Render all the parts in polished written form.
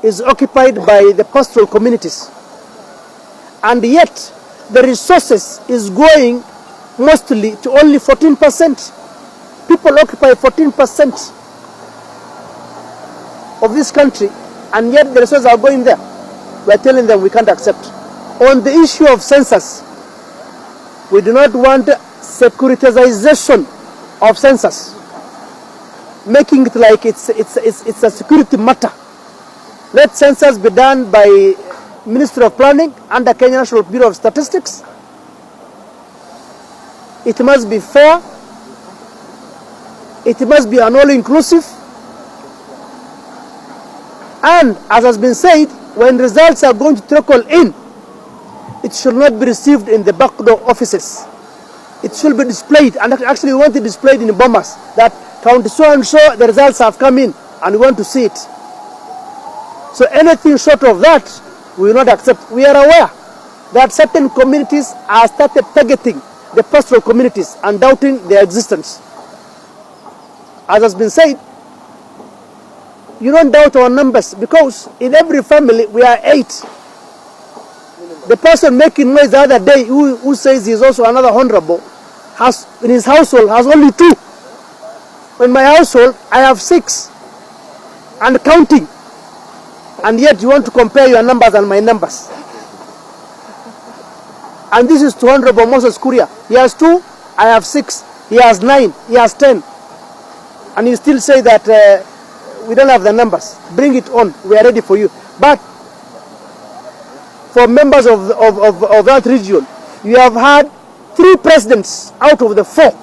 is occupied by the pastoral communities, and yet the resources is going mostly to only 14%. People occupy 14% of this country, and yet the resources are going there. We are telling them we can't accept. On the issue of census, we do not want securitization of census, making it like it's a security matter. Let census be done by Ministry of Planning under Kenya National Bureau of Statistics. It must be fair. It must be an all-inclusive. And as has been said, when results are going to trickle in, it should not be received in the backdoor offices. It should be displayed, and actually we want it displayed in Bomas, that county so and so the results have come in and we want to see it. So anything short of that, we will not accept. We are aware that certain communities have started targeting the pastoral communities and doubting their existence. As has been said, you don't doubt our numbers, because in every family we are 8. The person making noise the other day who says he is also another honorable, has in his household has only 2. In my household I have 6 and counting, and yet you want to compare your numbers and my numbers. And this is to Honorable Moses Kuria. He has 2, I have 6. He has 9, he has 10, and you still say that we don't have the numbers. Bring it on, we are ready for you. But for members of that region, you have had 3 presidents out of the 4.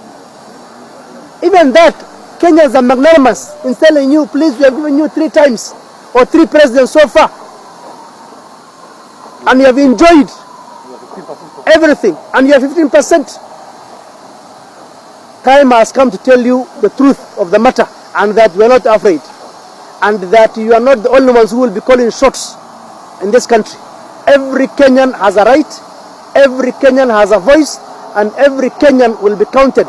Even that, Kenyans are magnanimous in telling you, please, we have given you 3 times or 3 presidents so far, and you have enjoyed everything, and you have 15%. Time has come to tell you the truth of the matter, and that we are not afraid, and that you are not the only ones who will be calling shots in this country. Every Kenyan has a right, every Kenyan has a voice, and every Kenyan will be counted,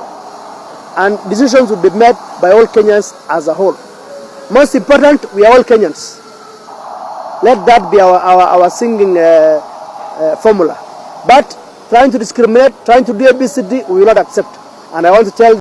and decisions will be made by all Kenyans as a whole. Most important, we are all Kenyans. Let that be our singing formula. But trying to discriminate, trying to do ABCD, we will not accept. And I want to tell